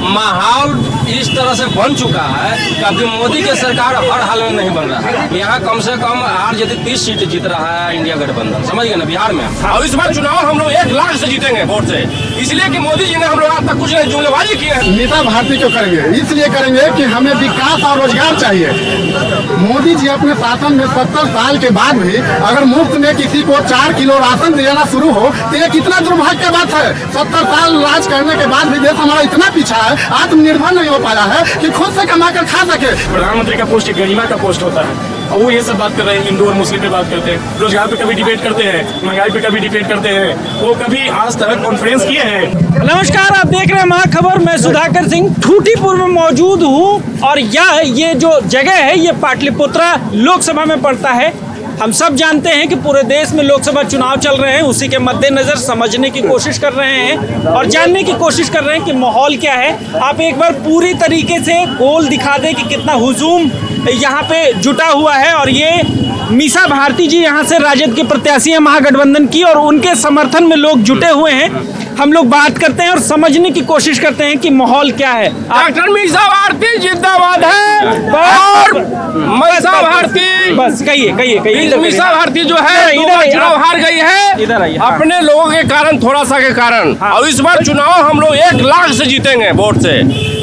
माहौल इस तरह से बन चुका है कि अभी मोदी की सरकार हर हाल में नहीं बन रहा है। यहाँ कम से कम आरजेडी 30 सीट जीत रहा है इंडिया गठबंधन, समझ गए ना, बिहार में। और इस बार चुनाव हम लोग 1 लाख से जीतेंगे वोट से, इसलिए कि मोदी जी ने हम लोग आज तक कुछ नहीं जुमलेबाजी की है। मीसा भारती क्यों करेंगे? इसलिए करेंगे कि हमें विकास और रोजगार चाहिए। मोदी जी अपने शासन में 70 साल के बाद भी अगर मुफ्त में किसी को 4 किलो राशन देना शुरू हो तो ये कितना दुर्भाग्य की बात है। 70 साल राज करने के बाद भी देश हमारा इतना पीछा है, आत्मनिर्भर नहीं हो पाया है कि खुद से कमा कर खा सके। प्रधानमंत्री का पोस्ट गरिमा का पोस्ट होता है और वो ये सब बात कर रहे हैं, हिंदू और मुस्लिम पे बात करते हैं, रोजगार पे कभी डिबेट करते हैं, महंगाई पे कभी डिबेट करते हैं। वो कभी आज तक कॉन्फ्रेंस किए हैं? नमस्कार, आप देख रहे हैं महाखबर। मैं सुधाकर सिंह ठूटीपुर में मौजूद हूँ और ये जो जगह है ये पाटलिपुत्रा लोकसभा में पड़ता है। हम सब जानते हैं कि पूरे देश में लोकसभा चुनाव चल रहे हैं, उसी के मद्देनजर समझने की कोशिश कर रहे हैं और जानने की कोशिश कर रहे हैं कि माहौल क्या है। आप एक बार पूरी तरीके से गोल दिखा दें कि कितना हुजूम यहाँ पे जुटा हुआ है। और ये मीसा भारती जी यहाँ से राजद के प्रत्याशी हैं महागठबंधन की और उनके समर्थन में लोग जुटे हुए हैं। हम लोग बात करते हैं और समझने की कोशिश करते हैं कि माहौल क्या है। डॉक्टर मीसा भारती जिंदाबाद है और मीसा भारती, बस कहिए मीसा भारती जो है चुनाव हार गई है इधर आइए, अपने लोगों के कारण, थोड़ा सा के कारण। और इस बार चुनाव हम लोग 1 लाख से जीतेंगे वोट से,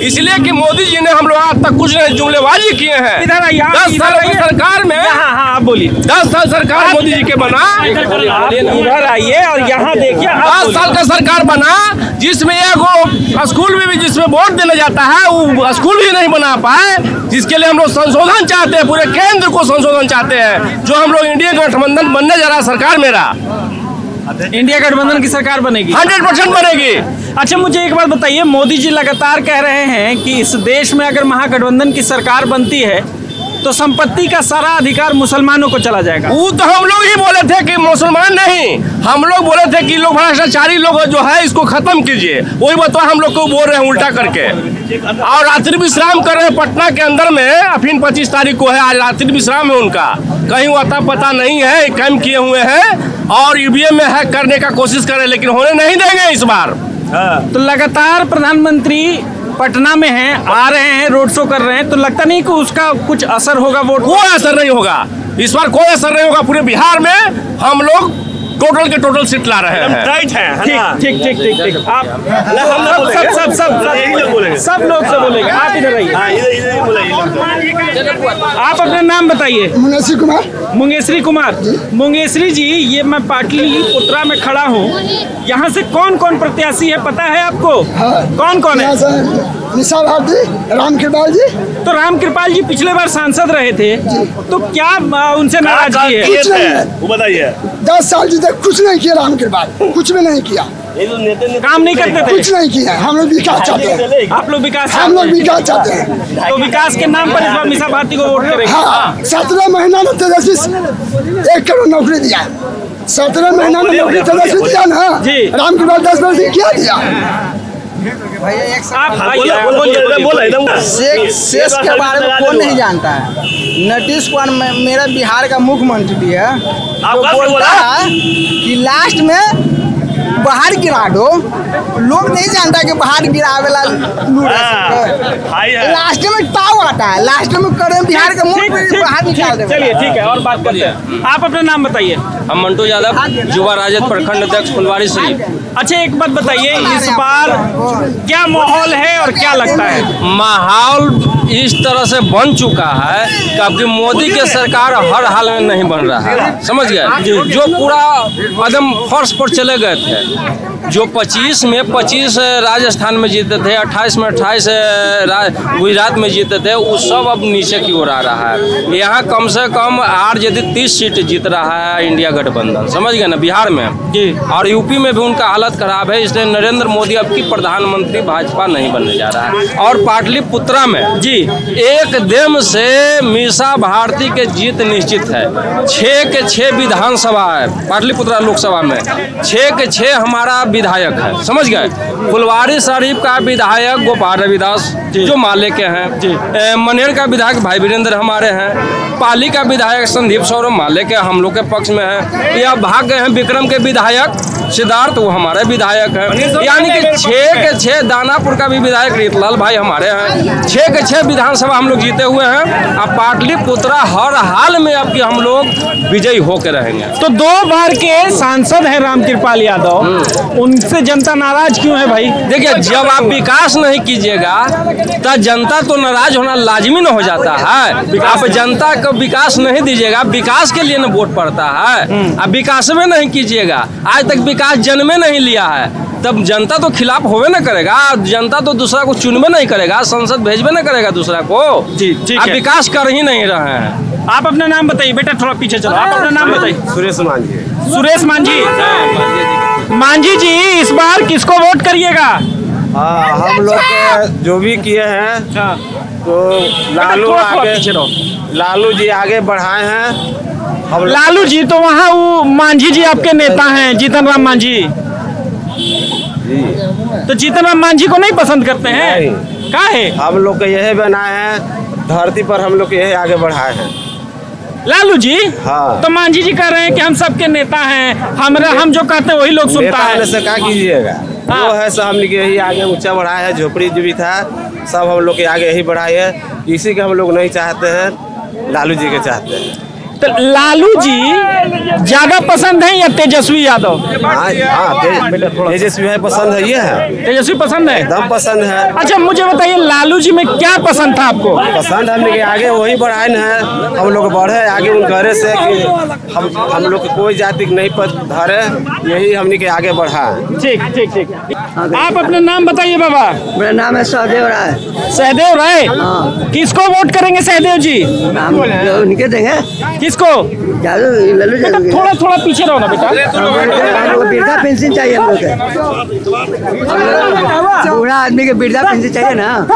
इसलिए कि मोदी जी ने हम लोग आज तक कुछ नहीं जुमलेबाजी किए हैं। इधर आइए, 10 साल की सरकार में, आप बोलिए, 10 साल सरकार मोदी जी के बना, इधर आइए और यहाँ देखिए 10 साल का सरकार बना जिसमें एगो स्कूल में भी जिसमें वोट देने जाता है वो स्कूल भी नहीं बना पाए, जिसके लिए हम लोग संशोधन चाहते हैं, पूरे केंद्र को संशोधन चाहते हैं। जो हम लोग इंडिया गठबंधन बनने जा रहा है, सरकार मेरा इंडिया गठबंधन की सरकार बनेगी, 100% बनेगी। अच्छा, मुझे एक बात बताइए, मोदी जी लगातार कह रहे हैं कि इस देश में अगर महागठबंधन की सरकार बनती है तो संपत्ति का सारा अधिकार मुसलमानों को चला जाएगा। वो तो हम लोग ही बोले थे कि मुसलमान नहीं, हम लोग बोले थे कि लोग भ्रष्टाचारी लोग जो है इसको खत्म कीजिए। वही बताओ हम लोग को बोल रहे हैं उल्टा करके। और रात्रि विश्राम कर रहे हैं पटना के अंदर में। अफीन 25 तारीख को है, आज रात्रि विश्राम है उनका, कहीं वो अता पता नहीं है, कैम्प किए हुए हैं और ईवीएम में हैक करने का कोशिश कर रहे हैं, लेकिन होने नहीं देंगे इस बार। तो लगातार प्रधानमंत्री पटना में हैं, आ रहे हैं, रोड शो कर रहे हैं, तो लगता नहीं कि उसका कुछ असर होगा वोट? कोई असर नहीं होगा इस बार, कोई असर नहीं होगा। पूरे बिहार में हम लोग टोटल के टोटल सीट ला रहे हैं। राइट है ठीक। आप सब लोग से बोलेंगे। आप इधर आइए, आप अपना नाम बताइए। मुंगेश्वरी कुमार। मुंगेश्वरी जी, ये मैं पाटलिपुत्रा में खड़ा हूँ, यहाँ से कौन कौन प्रत्याशी है पता है आपको? कौन कौन है? मीसा भारती, रामकृपाल जी। तो रामकृपाल जी पिछले बार सांसद रहे थे, तो क्या उनसे नाराजगी है? कुछ नहीं है, वो बताइए। 10 साल जी तक कुछ नहीं किया रामकृपाल, कुछ भी नहीं किया, काम नहीं करते थे, कुछ नहीं किया। हम लोग विकास चाहते हैं, आप लोग विकास, हम लोग विकास चाहते हैं। तो विकास के नाम पर इस बार मीसा भारती को वोट करेंगे। हाँ, 17 महीना में तेजस्वी 1 करोड़ नौकरी दिया, 17 महीना में नौकरी तेजस्वी दिया ना जी। रामकृपाल 10 वर्ष क्या दिया? शेष के बारे में कौन नहीं जानता है? नीतीश कुमार मेरा बिहार का मुख्यमंत्री है, तो बोलता है कि लास्ट में बाहर गिरा दो। लोग नहीं जानता कि बाहर गिरावेला लास्ट में ताव आता है, लास्ट में करें बिहार का मुख्यमंत्री बाहर निकाल दे। चलिए ठीक है, और बात करते हैं। आप अपना नाम बताइए। हम मंटू यादव, युवा राजद प्रखंड अध्यक्ष फुलवारी शरीफ। अच्छा, एक बात बताइए, इस बार क्या माहौल है और क्या लगता है? माहौल इस तरह से बन चुका है कि अभी मोदी की सरकार हर हाल में नहीं बन रहा है, समझ गए। जो पूरा कदम फर्श पर चले गए थे, जो 25 में 25 राजस्थान में जीते थे, 28 में 28 गुजरात में जीते थे, वो सब अब नीचे की ओर आ रहा है। यहाँ कम से कम आरजेडी 30 सीट जीत रहा है इंडिया गठबंधन, समझ गए ना, बिहार में जी। और यूपी में भी उनका हालत खराब है, इसलिए नरेंद्र मोदी अब की प्रधानमंत्री भाजपा नहीं बनने जा रहा है। और पाटलिपुत्रा में जी एकदम से मीसा भारती के जीत निश्चित है। 6 के 6 विधानसभा है पाटलिपुत्रा लोकसभा में, 6 के 6 हमारा विधायक है, समझ गए। फुलवारी शरीफ का विधायक गोपाल रविदास जो माले के हैं, मनेर का विधायक भाई वीरेंद्र हमारे हैं, पाली का विधायक संदीप सौरभ माले के हम लोग के पक्ष में है। या भाग गए हैं विक्रम के विधायक सिद्धार्थ, वो हमारे विधायक हैं। यानी कि 6 के 6 दानापुर का भी विधायक रीतलाल भाई हमारे हैं। 6 के 6 विधानसभा हम लोग जीते हुए हैं। अब पाटलिपुत्रा हर हाल में अब हम लोग विजयी होकर रहेंगे। तो 2 बार के सांसद हैं रामकृपाल यादव, उनसे जनता नाराज क्यों है भाई? देखिए, जब आप विकास नहीं कीजिएगा तो जनता तो नाराज होना लाजमी न हो जाता है। आप जनता को विकास नहीं दीजिएगा, विकास के लिए न वोट पड़ता है। अब विकास में नहीं कीजिएगा, आज तक विकास जन्मे नहीं लिया है, तब जनता तो खिलाफ होवे न करेगा। जनता तो दूसरा को चुनबे नहीं करेगा, संसद भेजबे न करेगा दूसरा को। जी ठीक आप है। विकास कर ही नहीं रहे हैं। आप अपना नाम बताइए बेटा, थोड़ा पीछे चलो। आप अपना नाम बताइए। सुरेश मांझी। सुरेश मांझी। मांझी जी, इस बार किसको वोट करिएगा? हाँ, हम लोग जो भी किए हैं तो लालू आगे, लालू जी आगे बढ़ाए हैं। हम लालू जी तो वहाँ वो मांझी जी आपके नेता हैं, जीतन राम मांझी। तो जीतन राम मांझी को नहीं पसंद करते हैं? क्या है? हम लोग को यही बनाए हैं, धरती पर हम लोग यही आगे बढ़ाए हैं। लालू जी? हाँ। तो मांझी जी कह रहे हैं कि हम सबके नेता हैं, हम जो कहते हैं वही लोग सुनता है। से क्या कीजिएगा, वो है सब हम लोग यही आगे ऊंचा बढ़ाए है। झोपड़ी जो भी था सब हम लोग के आगे यही बढ़ाए है। इसी के हम लोग नहीं चाहते हैं, लालू जी के चाहते हैं। तो लालू जी ज्यादा पसंद है या तेजस्वी यादव? तेजस्वी है पसंद है, ये है तेजस्वी पसंद है, एकदम पसंद है। अच्छा मुझे बताइए, लालू जी में क्या पसंद था आपको? पसंद हम लोग आगे वही बढ़ाए है, हम लोग बढ़े आगे उन घरे से कि हम लोग कोई जाति नहीं पर धरे, यही हमने के आगे बढ़ा। ठीक ठीक ठीक। आप अपना नाम बताइए बाबा। मेरा नाम है सहदेव राय। सहदेव राय। हाँ। किसको वोट करेंगे सहदेव जी? नाम उनके देंगे। किसको? लालू बेटा थोड़ा थोड़ा पीछे रहो ना बेटा। वृद्धा पेंशन चाहिए हम लोग को, बूढ़ा आदमी के वृद्धा पेंशन चाहिए ना,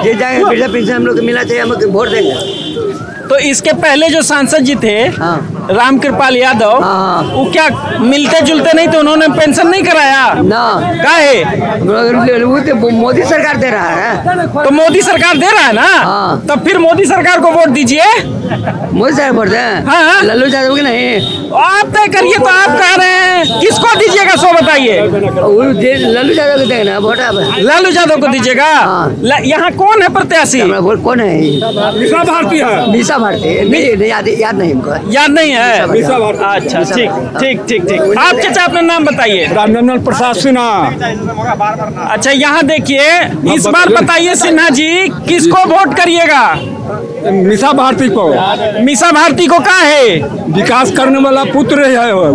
जे जाएंगे वृद्धा पेंशन हम लोग को मिलना चाहिए, हम लोग वोट देंगे। तो इसके पहले जो सांसद जी थे रामकृपाल यादव, वो क्या मिलते जुलते नहीं, तो उन्होंने पेंशन नहीं कराया ना? क्या है? वो तो मोदी सरकार दे रहा है। तो मोदी सरकार दे रहा है ना, तो फिर मोदी सरकार को वोट दीजिए। मोदी सरकार वोट दें? हाँ। लालू यादव के नहीं, आप तय करिए। तो आप कह रहे हैं किसको दीजिएगा, सो बताइए। लालू यादव को देंगे ना वोट। लालू यादव को दीजिएगा। यहाँ कौन है प्रत्याशी? वोट कौन है? मीसा भारती है। मीसा भारती नहीं, याद नहीं हमको, याद नहीं है। अच्छा ठीक ठीक ठीक ठीक। आप चाचा अपना नाम बताइए। रामनंदन प्रसाद सिन्हा। अच्छा यहाँ देखिए, इस बार बताइए सिन्हा जी किसको वोट करिएगा? मीसा भारती को। मीसा भारती को क्या है? विकास करने वाला पुत्र है वो।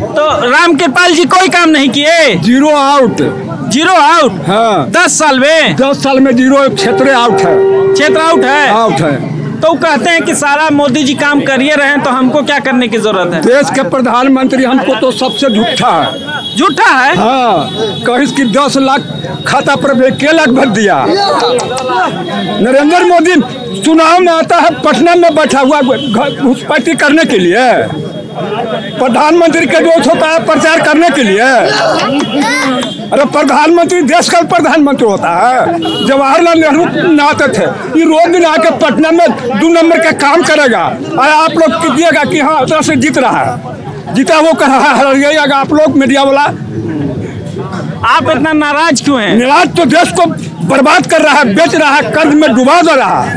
तो रामकृपाल जी कोई काम नहीं किए? Zero out. Zero out? हाँ। 10 साल में? 10 साल में जीरो क्षेत्र आउट है। क्षेत्र आउट है? आउट है। तो कहते हैं कि सारा मोदी जी काम करिए रहे, तो हमको क्या करने की जरूरत है? देश के प्रधानमंत्री हमको तो सबसे झूठा है। झूठा है? हाँ, कहीं की 10 लाख खाता पर 1 लाख भर दिया। नरेंद्र मोदी चुनाव में आता है, पटना में बैठा हुआ घुसपैठी करने के लिए, प्रधानमंत्री का दोस्त होता है प्रचार करने के लिए। अरे प्रधानमंत्री देश का प्रधानमंत्री होता है। जवाहरलाल नेहरू आते थे, ये रोज दिन आके पटना में 2 नंबर का काम करेगा, और आप लोग कीजिएगा कि हाँ उतना से जीत रहा है, जीता वो कर रहा है, हरिएगा आप लोग मीडिया वाला। आप इतना नाराज क्यों हैं? नाराज तो देश को बर्बाद कर रहा है, बेच रहा है, कर्ज में डुबा दे रहा है।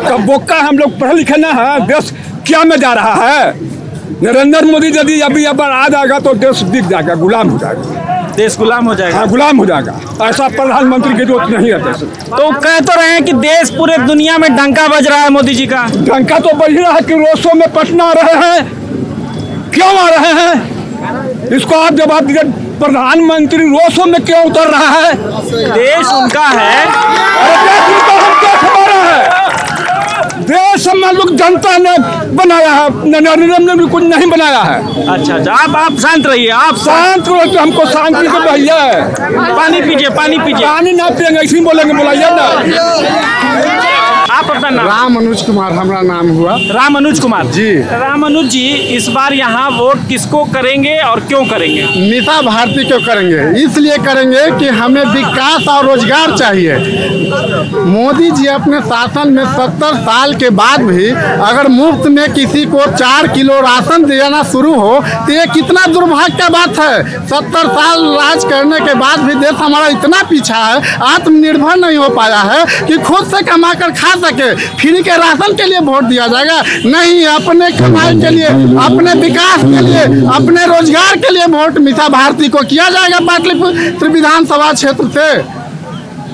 कब बोका हम लोग पढ़े लिखे ना है, देश क्या में जा रहा है। नरेंद्र मोदी यदि अभी आ जाएगा तो देश बिक जाएगा, गुलाम हो जाएगा। देश गुलाम हो जाएगा? हाँ, गुलाम हो जाएगा। ऐसा प्रधानमंत्री की जरूरत नहीं है देश। तो कह तो रहे हैं कि देश पूरे दुनिया में डंका बज रहा है मोदी जी का। डंका तो बज रहा है कि रोसों में पटना आ रहे हैं, क्यों आ रहे हैं? इसको आप जवाब दीजिए। प्रधानमंत्री रोसों में क्यों उतर रहा है? देश उनका है। देश हम लोग जनता ने बनाया है, नरेंद्र ने कुछ नहीं बनाया है। अच्छा आप शांत रहिए। आप शांत रहो तो हमको शांति से भैया। पानी पीजिए, पानी पीजिए। पानी ना पिएंगे, ऐसे ही बोलेंगे, बुलाइए ना। आप आप अपना नाम? राम अनुज कुमार हमारा नाम हुआ। राम अनुज कुमार जी। राम अनुज जी, इस बार यहाँ वोट किसको करेंगे और क्यों करेंगे? मीसा भारती को करेंगे, इसलिए करेंगे कि हमें विकास और रोजगार चाहिए। मोदी जी अपने शासन में 70 साल के बाद भी अगर मुफ्त में किसी को 4 किलो राशन देना शुरू हो तो ये कितना दुर्भाग्य का बात है। 70 साल राज करने के बाद भी देश हमारा इतना पीछा है, आत्मनिर्भर नहीं हो पाया है कि खुद से कमा कर खा सके। फ्री के राशन के लिए वोट दिया जाएगा? नहीं, अपने कमाई के लिए, अपने विकास के लिए, अपने रोजगार के लिए वोट मीसा भारती को किया जाएगा पाटलिपुत्र विधानसभा क्षेत्र से।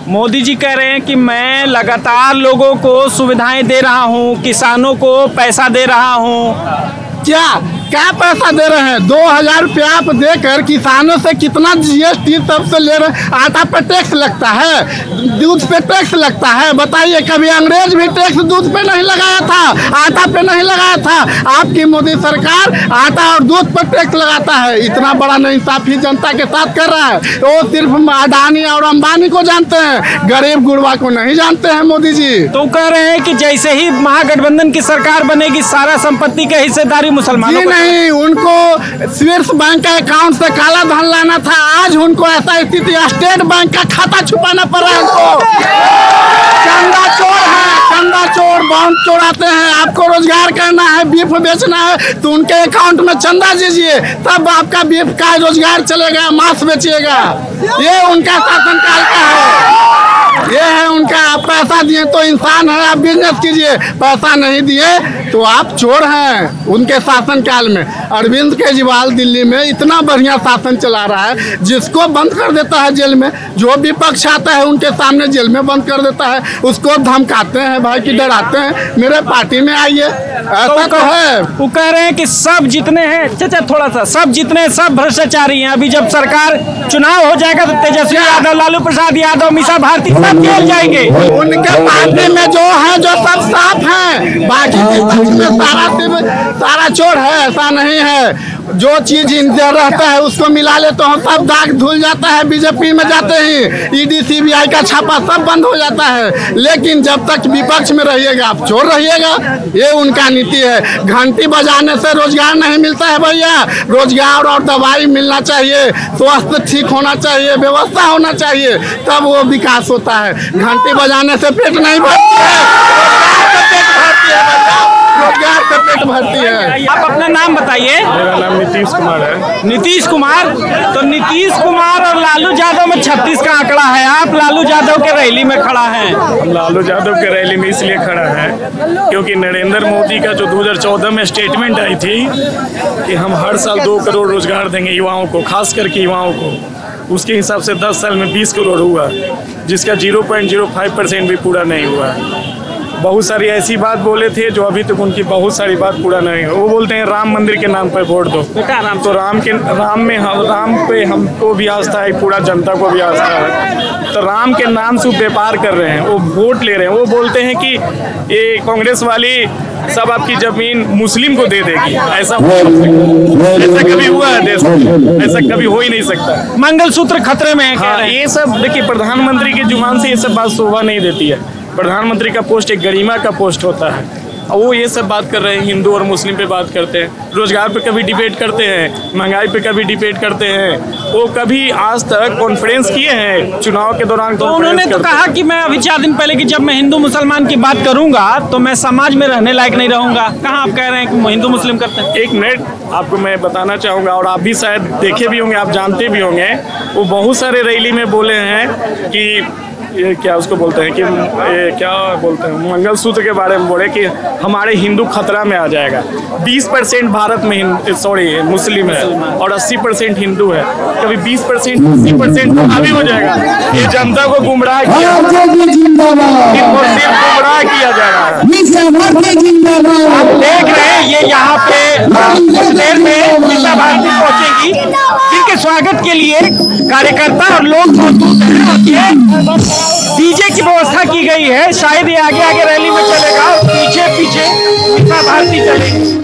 मोदी जी कह रहे हैं कि मैं लगातार लोगों को सुविधाएं दे रहा हूं, किसानों को पैसा दे रहा हूं। क्या पैसा दे रहे हैं? 2000 रुपया आप देकर किसानों से कितना GST तब से ले रहे? आटा पे टैक्स लगता है, दूध पे टैक्स लगता है। बताइए, कभी अंग्रेज भी टैक्स दूध पे नहीं लगाया था, आटा पे नहीं लगाया था। आपकी मोदी सरकार आटा और दूध पर टैक्स लगाता है। इतना बड़ा नाइंसाफी जनता के साथ कर रहा है। वो सिर्फ अडानी और अंबानी को जानते हैं, गरीब गुरबा को नहीं जानते हैं मोदी जी। तो कह रहे हैं कि जैसे ही महागठबंधन की सरकार बनेगी सारा संपत्ति का हिस्सेदारी मुसलमानों को। नहीं, उनको स्विस बैंक का अकाउंट से काला धन लाना था। आज उनको ऐसा स्थिति, स्टेट बैंक का खाता छुपाना पड़ रहा है उनको। चंदा चोर है, चंदा चोर, बॉन्ड चोराते हैं। आपको रोजगार करना है, बीफ बेचना है तो उनके अकाउंट में चंदा दीजिए, तब आपका बीफ का रोजगार चलेगा, मांस बेचिएगा। ये उनका शासनकाल का है, ये है उनका। आप पैसा दिए तो इंसान है, आप बिजनेस कीजिए। पैसा नहीं दिए तो आप चोर हैं। उनके शासनकाल में अरविंद केजरीवाल दिल्ली में इतना बढ़िया शासन चला रहा है, जिसको बंद कर देता है जेल में। जो विपक्ष आता है उनके सामने जेल में बंद कर देता है, उसको धमकाते हैं भाई कि डराते हैं, मेरे पार्टी में आइए। ऐसा तो है। वो कह रहे हैं कि सब जितने हैं, चाचा थोड़ा सा, सब जितने सब भ्रष्टाचारी हैं। अभी जब सरकार चुनाव हो जाएगा तो तेजस्वी यादव, लालू प्रसाद यादव, मीसा भारती सब जेल जाएंगे। उनके पार्टी में जो है जो सब साफ हैं, बाकी में सारा चोर है। ऐसा नहीं है, जो चीज इंदर रहता है उसको मिला ले तो हम सब दाग धुल जाता है। बीजेपी में जाते ही ED CBI का छापा सब बंद हो जाता है। लेकिन जब तक विपक्ष में रहिएगा आप चोर रहिएगा, ये उनका नीति है। घंटी बजाने से रोजगार नहीं मिलता है भैया, रोजगार और दवाई मिलना चाहिए, स्वास्थ्य ठीक होना चाहिए, व्यवस्था होना चाहिए, तब वो विकास होता है। घंटी बजाने से पेट नहीं भरती है, रोजगार से पेट भरती है। आप अपना नाम बताइए। मेरा नाम नीतीश कुमार है। नीतीश कुमार, तो नीतीश कुमार और लालू यादव में 36 का आंकड़ा है। आप लालू यादव के रैली में खड़ा है। हम लालू यादव के रैली में इसलिए खड़ा है क्योंकि नरेंद्र मोदी का जो 2014 में स्टेटमेंट आई थी कि हम हर साल 2 करोड़ रोजगार देंगे युवाओं को, खास करके युवाओं को, उसके हिसाब से 10 साल में 20 करोड़ हुआ, जिसका 0.05% भी पूरा नहीं हुआ। बहुत सारी ऐसी बात बोले थे जो अभी तक उनकी बहुत सारी बात पूरा नहीं है। वो बोलते हैं राम मंदिर के नाम पर वोट दो। तो राम पे हमको भी आस्था है, पूरा जनता को भी आस्था है। तो राम के नाम से व्यापार कर रहे हैं, वो वोट ले रहे हैं। वो बोलते हैं कि ये कांग्रेस वाली सब आपकी जमीन मुस्लिम को दे देगी। ऐसा कभी हुआ है देश में? ऐसा कभी हो ही नहीं सकता। मंगलसूत्र खतरे में है। हाँ, ये सब देखिए, प्रधानमंत्री की जुबान से ये सब बात शोभा नहीं देती है। प्रधानमंत्री का पोस्ट एक गरिमा का पोस्ट होता है, और वो ये सब बात कर रहे हैं, हिंदू और मुस्लिम पे बात करते हैं, रोजगार पे कभी डिबेट करते हैं, महंगाई पे कभी डिबेट करते हैं। वो कभी आज तक कॉन्फ्रेंस किए हैं चुनाव के दौरान? तो उन्होंने तो कहा कि मैं अभी 4 दिन पहले कि जब मैं हिंदू मुसलमान की बात करूंगा तो मैं समाज में रहने लायक नहीं रहूंगा। कहाँ आप कह रहे हैं कि हिंदू मुस्लिम करते हैं? एक मिनट आपको मैं बताना चाहूँगा, और आप भी शायद देखे भी होंगे, आप जानते भी होंगे। वो बहुत सारे रैली में बोले हैं कि ये क्या उसको बोलते हैं कि ये क्या बोलते हैं, मंगलसूत्र के बारे में बोले कि हमारे हिंदू खतरा में आ जाएगा। 20% भारत में मुस्लिम है और 80% हिंदू है। कभी 20% 80% हावी हो जाएगा। ये जनता को गुमराह किया जा रहा है। आप देख रहे हैं ये यहाँ पे कुछ देर में मीसा भारती पहुंचेगी, जिनके स्वागत के लिए कार्यकर्ता और लोग मौजूद हैं। डीजे की व्यवस्था की गई है, शायद ये आगे आगे रैली में चलेगा और पीछे पीछे मीसा भारती चलेगी।